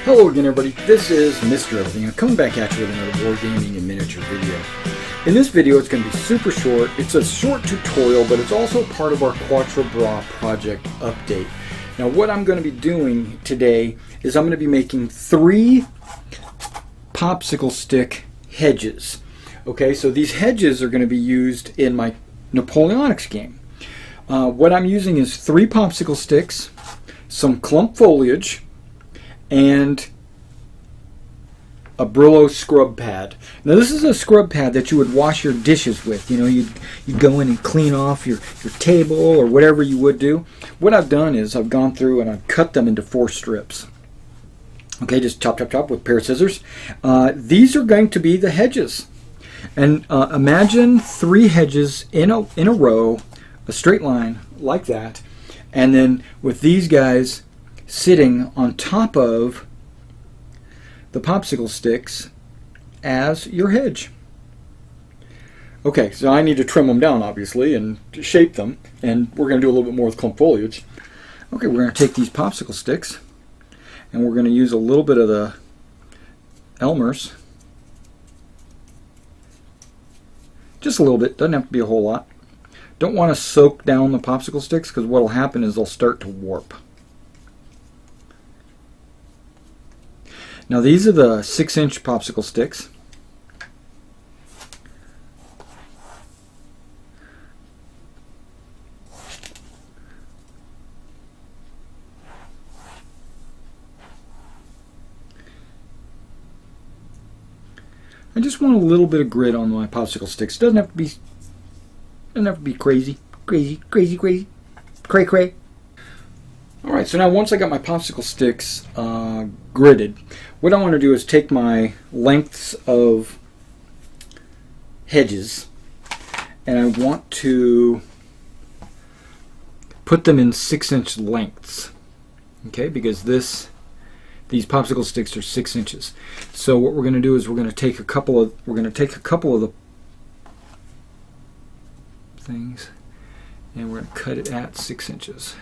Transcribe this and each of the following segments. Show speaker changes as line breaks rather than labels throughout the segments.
Hello again, everybody. This is Mr. Everything. I'm coming back at you with another Wargaming and miniature video. In this video, it's going to be super short. It's a short tutorial, but it's also part of our Quatre Bras project update. Now, what I'm going to be doing today is I'm going to be making 3 popsicle stick hedges. Okay, so these hedges are going to be used in my Napoleonics game. What I'm using is 3 popsicle sticks, some clump foliage, and a Brillo scrub pad. Now this is a scrub pad that you would wash your dishes with. You know, you'd go in and clean off your table or whatever you would do. What I've done is I've gone through and I've cut them into 4 strips. Okay, just chop, chop, chop with a pair of scissors. These are going to be the hedges. And imagine 3 hedges in a row, a straight line like that, and then with these guys sitting on top of the popsicle sticks as your hedge. Okay, so I need to trim them down, obviously, and shape them, and we're going to do a little bit more with clump foliage. Okay, we're going to take these popsicle sticks, and we're going to use a little bit of the Elmer's. Just a little bit, doesn't have to be a whole lot. Don't want to soak down the popsicle sticks, because what will happen is they'll start to warp. Now these are the 6-inch popsicle sticks. I just want a little bit of grit on my popsicle sticks. Doesn't have to be crazy, cray, cray. Alright, so now once I got my popsicle sticks gridded, what I want to do is take my lengths of hedges and I want to put them in 6-inch lengths. Okay, because these popsicle sticks are 6 inches. So what we're going to do is we're going to take a couple of the things and we're going to cut it at 6 inches.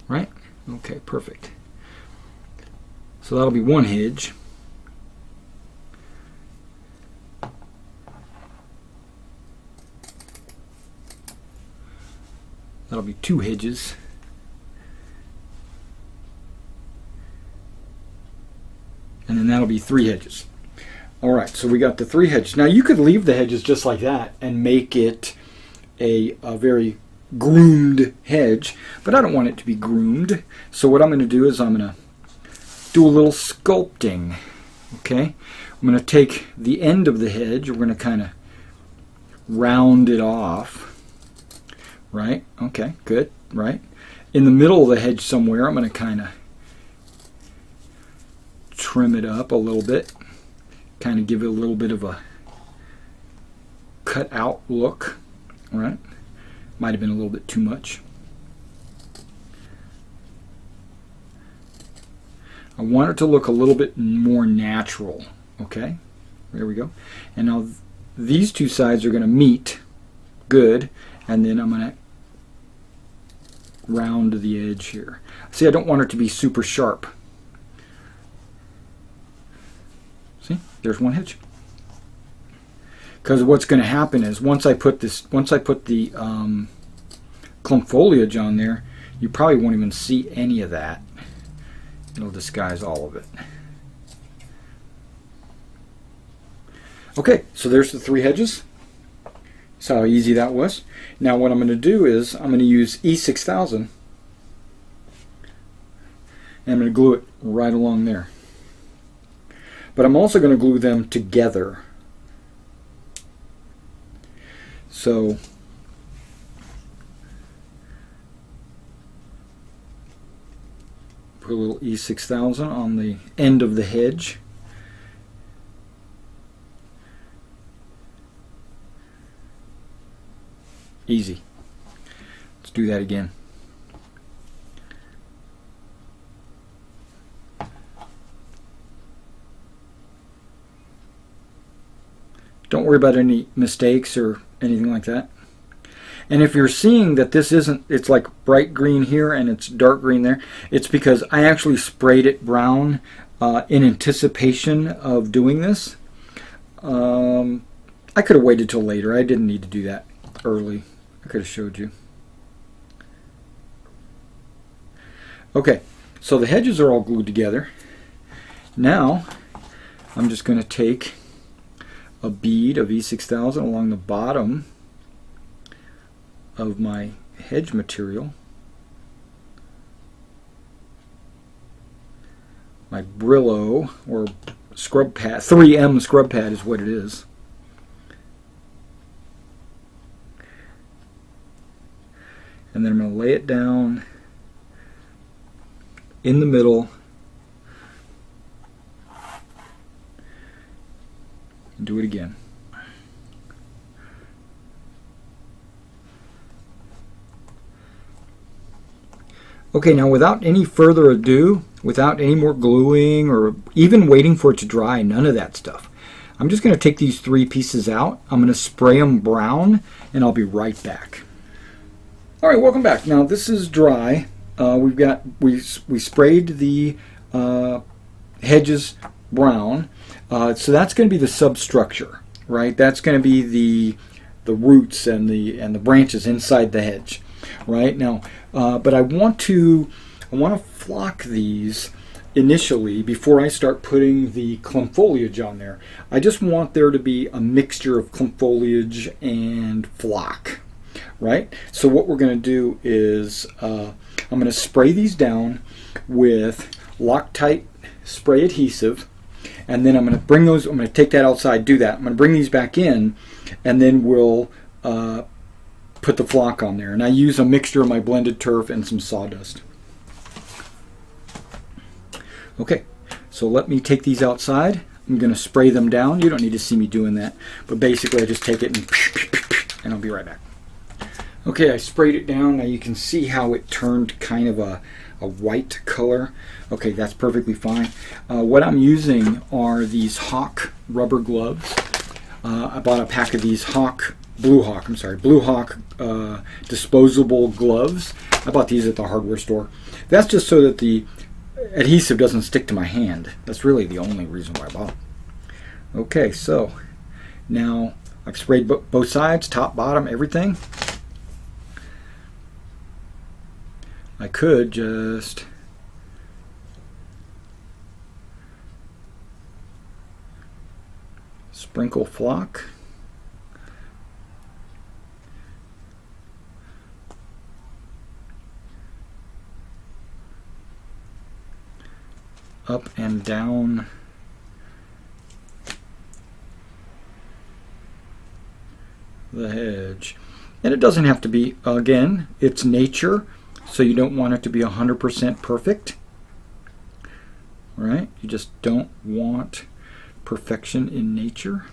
Right? Okay, perfect. So that'll be 1 hedge. That'll be 2 hedges. And then that'll be 3 hedges. Alright, so we got the 3 hedges. Now you could leave the hedges just like that and make it a very groomed hedge, but I don't want it to be groomed. So what I'm going to do is I'm going to do a little sculpting. Okay, I'm going to take the end of the hedge, we're going to kind of round it off. Right? Okay, good. Right? In the middle of the hedge somewhere, I'm going to kind of trim it up a little bit, kind of give it a little bit of a cut out look. Right? Might have been a little bit too much. I want it to look a little bit more natural. Okay, there we go. And now these 2 sides are going to meet good, and then I'm going to round the edge here. See, I don't want it to be super sharp. See, there's 1 hedge. Because what's going to happen is once I put the clump foliage on there, you probably won't even see any of that. It'll disguise all of it. Okay, so there's the 3 hedges. That's how easy that was. Now what I'm going to do is I'm going to use E6000 and I'm going to glue it right along there. But I'm also going to glue them together. So put a little E6000 on the end of the hedge. Easy. Let's do that again. Don't worry about any mistakes or anything like that. And if you're seeing that this isn't, it's like bright green here and it's dark green there, it's because I actually sprayed it brown in anticipation of doing this. I could have waited till later. I didn't need to do that early. I could have showed you. Okay, so the hedges are all glued together. Now I'm just going to take a bead of E6000 along the bottom of my hedge material. My Brillo or scrub pad, 3M scrub pad is what it is. And then I'm going to lay it down in the middle and do it again. Okay, now without any further ado, without any more gluing or even waiting for it to dry, none of that stuff, I'm just going to take these 3 pieces out. I'm going to spray them brown and I'll be right back. Alright, welcome back. Now this is dry. We sprayed the hedges brown, so that's going to be the substructure, right? That's going to be the roots and the branches inside the hedge, right? Now, but I want to flock these initially before I start putting the clump foliage on there. I just want there to be a mixture of clump foliage and flock, right? So what we're going to do is I'm going to spray these down with Loctite spray adhesive, and then I'm going to bring those, I'm going to take that outside, do that. I'm going to bring these back in, and then we'll put the flock on there. And I use a mixture of my blended turf and some sawdust. Okay, so let me take these outside. I'm going to spray them down. You don't need to see me doing that, but basically I just take it and I'll be right back. Okay, I sprayed it down. Now you can see how it turned kind of a white color. Okay, that's perfectly fine. What I'm using are these Hawk rubber gloves. I bought a pack of these Blue Hawk disposable gloves. I bought these at the hardware store. That's just so that the adhesive doesn't stick to my hand. That's really the only reason why I bought them. Okay, so now I've sprayed both sides, top, bottom, everything. I could just sprinkle flock. Up and down the hedge. And it doesn't have to be, again, it's nature. So you don't want it to be 100% perfect, right? You just don't want perfection in nature.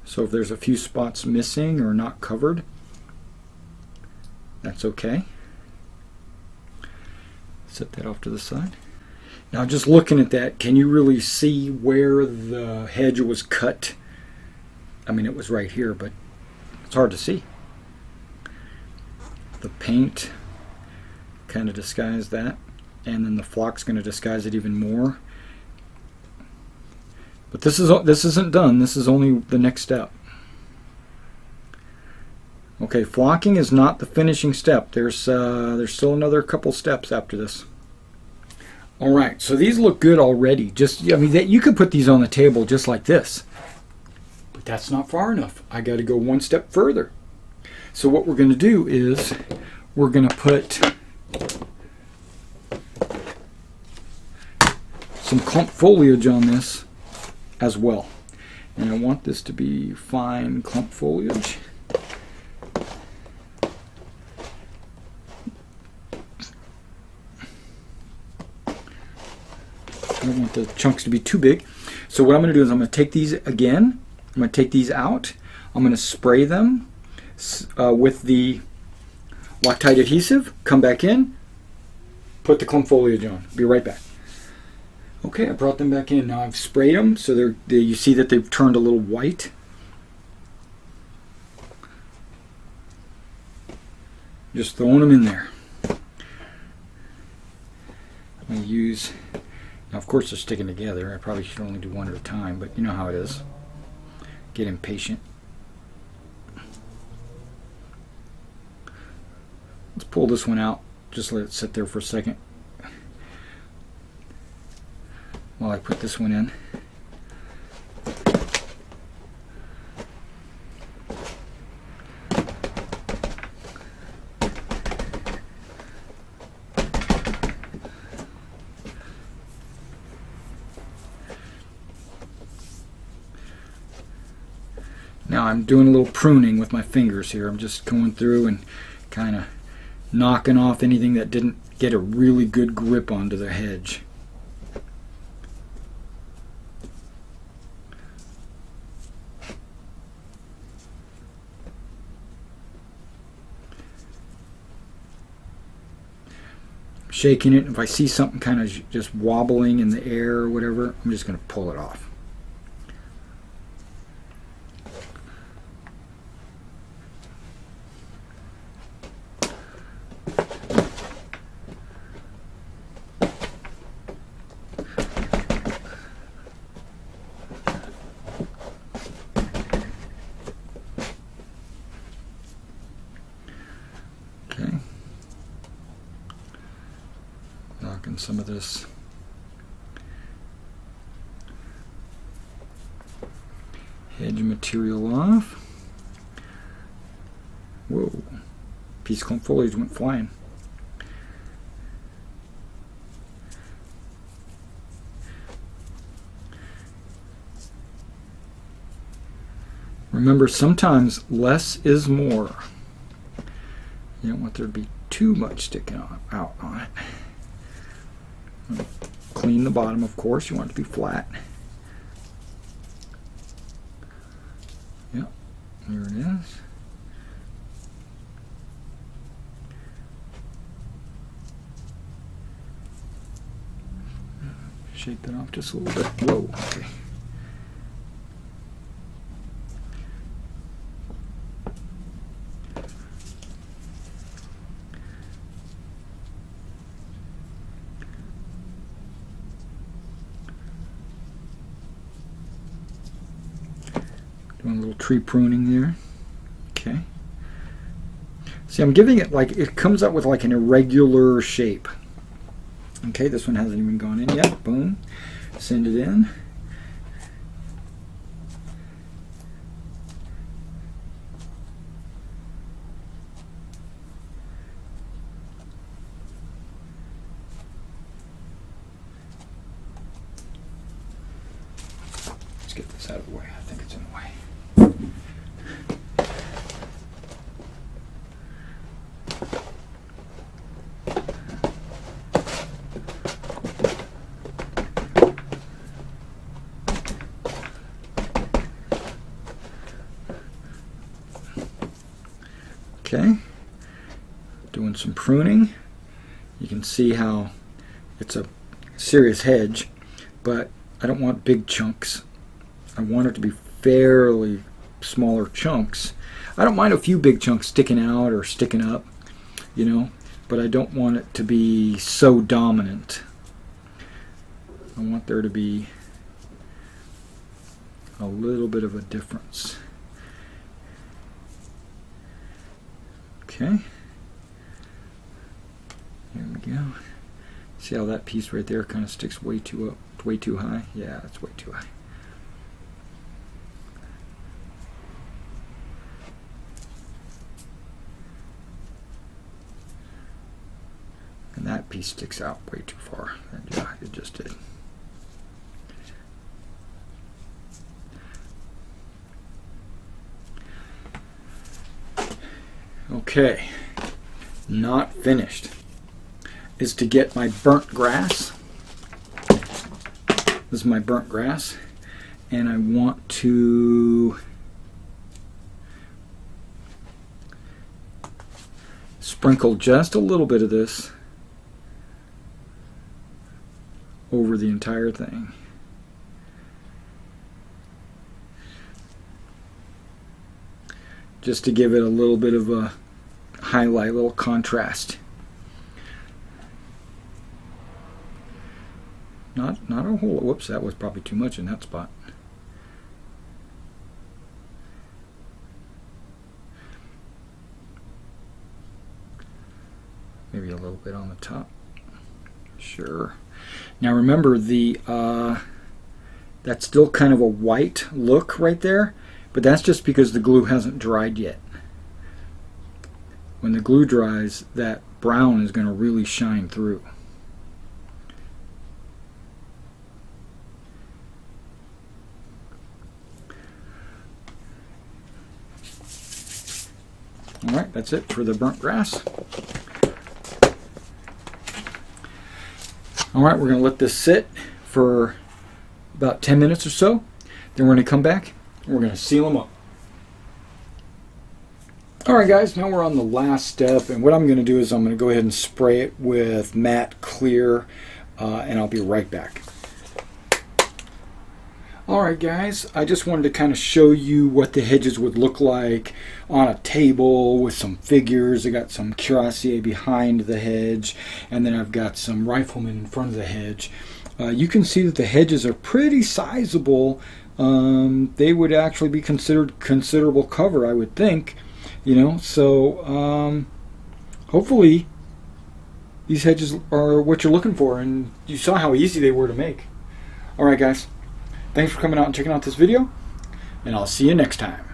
So if there's a few spots missing or not covered, that's okay. Set that off to the side. Now just looking at that, can you really see where the hedge was cut? I mean, it was right here, but it's hard to see. The paint kind of disguised that, and then the flock's going to disguise it even more. But this isn't done. This is only the next step. Okay, flocking is not the finishing step. There's still another couple steps after this. All right, so these look good already. I mean, you could put these on the table just like this, but that's not far enough. I got to go one step further. So what we're going to do is we're going to put some clump foliage on this as well. And I want this to be fine clump foliage. I don't want the chunks to be too big. So what I'm going to do is I'm going to take these again. I'm going to take these out. I'm going to spray them with the Loctite adhesive, come back in, put the clump foliage on. Be right back. Okay, I brought them back in. Now I've sprayed them, so you see that they've turned a little white. Just throwing them in there. I'm going to use, now of course they're sticking together. I probably should only do one at a time, but you know how it is. Get impatient. Let's pull this one out. Just let it sit there for a second while I put this one in. Now I'm doing a little pruning with my fingers here. I'm just going through and kind of knocking off anything that didn't get a really good grip onto the hedge. Shaking it. If I see something kind of just wobbling in the air or whatever, I'm just going to pull it off. Knocking some of this hedge material off. Whoa, piece of clump foliage went flying. Remember, sometimes less is more. You don't want there to be too much sticking out on it. Clean the bottom, of course. You want it to be flat. Yep, there it is. Shake that off just a little bit. Whoa, okay. Doing a little tree pruning there. Okay. See, I'm giving it like, it comes up with like an irregular shape. Okay, this one hasn't even gone in yet. Boom. Send it in. Let's get this out of the way. I think it's in the way. Okay, doing some pruning. You can see how it's a serious hedge, but I don't want big chunks. I want it to be fairly smaller chunks. I don't mind a few big chunks sticking out or sticking up, you know, but I don't want it to be so dominant. I want there to be a little bit of a difference. Okay, here we go. See how that piece right there kind of sticks way too up, way too high? Yeah, it's way too high. And that piece sticks out way too far. And yeah, it just did. Okay, not finished is to get my burnt grass. This is my burnt grass, and I want to sprinkle just a little bit of this over the entire thing. Just to give it a little bit of a highlight, a little contrast. Not a whole, whoops, that was probably too much in that spot. Maybe a little bit on the top. Sure. Now remember, that's still kind of a white look right there, but that's just because the glue hasn't dried yet. When the glue dries, that brown is going to really shine through. Alright, that's it for the burnt grass. Alright, we're going to let this sit for about 10 minutes or so. Then we're going to come back and we're going to seal them up. Alright guys, now we're on the last step, and what I'm going to do is I'm going to go ahead and spray it with matte clear, and I'll be right back. Alright guys, I just wanted to kind of show you what the hedges would look like on a table with some figures. I got some cuirassier behind the hedge, and then I've got some riflemen in front of the hedge. You can see that the hedges are pretty sizable. They would actually be considered considerable cover, I would think. You know, so hopefully these hedges are what you're looking for, and you saw how easy they were to make. Alright guys, thanks for coming out and checking out this video, and I'll see you next time.